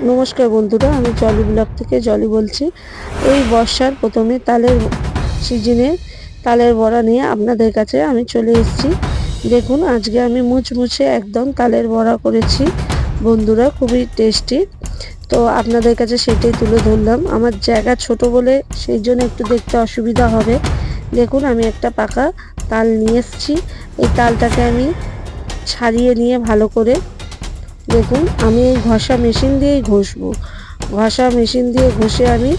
নমস্কার বন্ধুরা, আমি জলি ব্লগ থেকে জলি বলছি। এই বর্ষার প্রথমে তালের সিজনে তালের বড়া নিয়ে আপনাদের কাছে আমি চলে এসেছি। দেখুন, আজকে আমি মুচমুচে একদম তালের বড়া করেছি বন্ধুরা, খুবই টেস্টি। তো আপনাদের কাছে সেটাই তুলে ধরলাম। আমার জায়গা ছোট বলে সেই জন্য একটু দেখতে অসুবিধা হবে। দেখুন, আমি একটা পাকা তাল নিয়ে এসেছি। এই তালটাকে আমি ছাড়িয়ে নিয়ে ভালো করে, দেখুন আমি এই ঘষা মেশিন দিয়েই ঘষবো। ঘষা মেশিন দিয়ে ঘষে আমি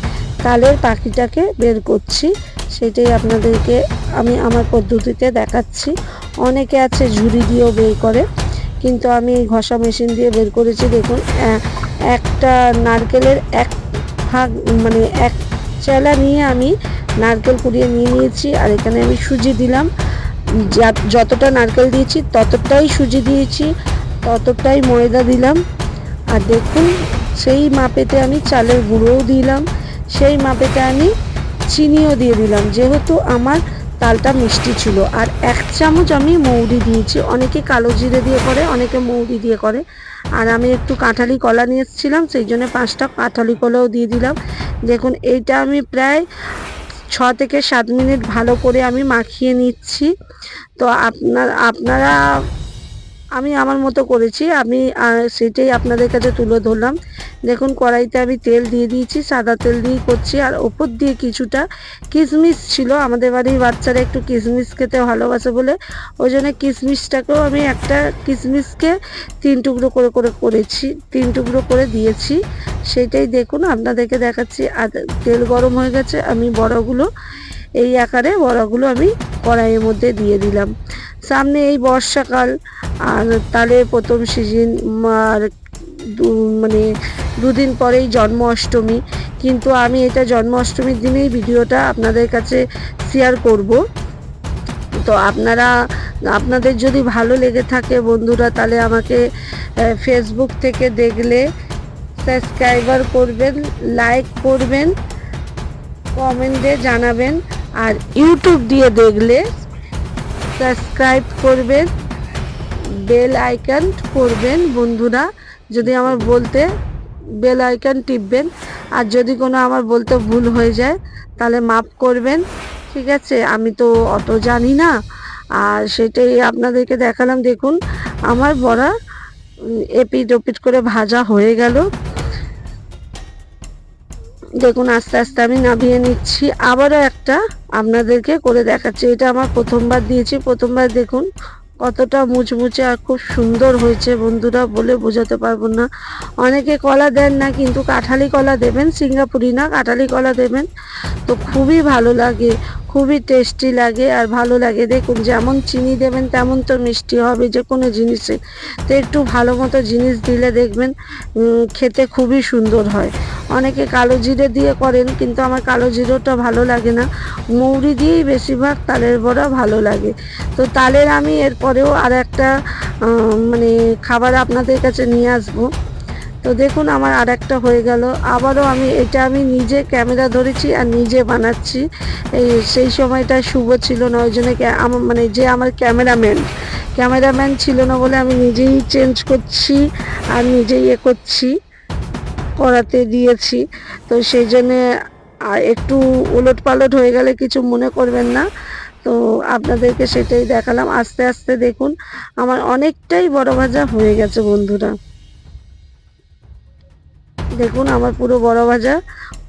তালের পাখিটাকে বের করছি। সেটাই আপনাদেরকে আমি আমার পদ্ধতিতে দেখাচ্ছি। অনেকে আছে ঝুড়ি দিয়েও বের করে, কিন্তু আমি এই ঘষা মেশিন দিয়ে বের করেছি। দেখুন, একটা নারকেলের এক ভাগ মানে এক চেলা নিয়ে আমি নারকেল কুড়িয়ে নিয়ে নিয়েছি। আর এখানে আমি সুজি দিলাম, যতটা নারকেল দিয়েছি ততটাই সুজি দিয়েছি, ততটাই ময়দা দিলাম। আর দেখুন, সেই মাপেতে আমি চালের গুঁড়োও দিলাম, সেই মাপেতে আমি চিনিও দিয়ে দিলাম, যেহেতু আমার তালটা মিষ্টি ছিল। আর 1 চামচ আমি মৌরি দিয়েছি। অনেকে কালো জিরে দিয়ে করে, অনেকে মৌরি দিয়ে করে। আর আমি একটু কাঁঠালি কলা নিয়ে এসেছিলাম, সেই জন্য 5টা কাঁঠালি কলাও দিয়ে দিলাম। দেখুন, এইটা আমি প্রায় 6 থেকে 7 মিনিট ভালো করে আমি মাখিয়ে নিচ্ছি। তো আপনারা আমি আমার মতো করেছি, আমি সেটাই আপনাদের কাছে তুলে ধরলাম। দেখুন, কড়াইতে আমি তেল দিয়ে দিয়েছি, সাদা তেল দিয়েই করছি। আর ওপর দিয়ে কিছুটা কিশমিশ ছিল, আমাদের বাড়ির বাচ্চারা একটু কিশমিশ খেতে ভালোবাসে বলে ওই জন্য কিশমিশটাকেও আমি একটা কিশমিশকে 3 টুকরো করে করে করেছি, 3 টুকরো করে দিয়েছি। সেটাই দেখুন আপনাদেরকে দেখাচ্ছি। আর তেল গরম হয়ে গেছে, আমি বড়াগুলো এই আকারে বড়াগুলো আমি কড়াইয়ের মধ্যে দিয়ে দিলাম। সামনে এই বর্ষাকাল, আর তালের প্রথম সিজন, আর মানে 2 দিন পরেই জন্মাষ্টমী। কিন্তু আমি এটা জন্মাষ্টমীর দিনেই ভিডিওটা আপনাদের কাছে শেয়ার করব। তো আপনাদের যদি ভালো লেগে থাকে বন্ধুরা, তাহলে আমাকে ফেসবুক থেকে দেখলে সাবস্ক্রাইবার করবেন, লাইক করবেন, কমেন্টে জানাবেন। আর ইউটিউব দিয়ে দেখলে সাবস্ক্রাইব করবেন, বেল আইকন করবেন বন্ধুরা। যদি আমার বলতে বেল আইকন টিপবেন। আর যদি কোনো আমার বলতে ভুল হয়ে যায় তাহলে মাফ করবেন, ঠিক আছে? আমি তো অত জানি না। আর সেটাই আপনাদেরকে দেখালাম। দেখুন, আমার বড়া এপিট ওপিট করে ভাজা হয়ে গেল। দেখুন, আস্তে আস্তে আমি নামিয়ে নিচ্ছি। আবারও একটা আপনাদেরকে করে দেখাচ্ছি। এটা আমার প্রথমবার দিয়েছি। প্রথমবার দেখুন কতটা মুচমুচে আর খুব সুন্দর হয়েছে বন্ধুরা, বলে বোঝাতে পারবো না। অনেকে কলা দেন না, কিন্তু কাঁঠালি কলা দেবেন, সিঙ্গাপুরি না, কাঁঠালি কলা দেবেন। তো খুবই ভালো লাগে, খুবই টেস্টি লাগে আর ভালো লাগে। দেখুন, যেমন চিনি দেবেন তেমন তো মিষ্টি হবে যে কোনো জিনিসে। তো একটু ভালো মতো জিনিস দিলে দেখবেন খেতে খুবই সুন্দর হয়। অনেকে কালো জিরে দিয়ে করেন, কিন্তু আমার কালো জিরেটা ভালো লাগে না। মৌরি দিয়েই বেশিরভাগ তালের বড়া ভালো লাগে। তো তালের আমি এরপরেও আর একটা মানে খাবার আপনাদের কাছে নিয়ে আসবো। তো দেখুন, আমার আর একটা হয়ে গেল। আবারও আমি নিজে ক্যামেরা ধরেছি আর নিজে বানাচ্ছি। সেই সময়টা শুভ ছিল না, ওই জন্য আমার যে আমার ক্যামেরাম্যান ছিল না বলে আমি নিজেই চেঞ্জ করছি আর নিজেই করছি, করাতে দিয়েছি। তো সেই জন্যে একটু উলট পালট হয়ে গেলে কিছু মনে করবেন না। তো আপনাদেরকে সেটাই দেখালাম। আস্তে আস্তে দেখুন আমার অনেকটাই বড় ভাজা হয়ে গেছে বন্ধুরা। দেখুন, আমার পুরো বড় ভাজা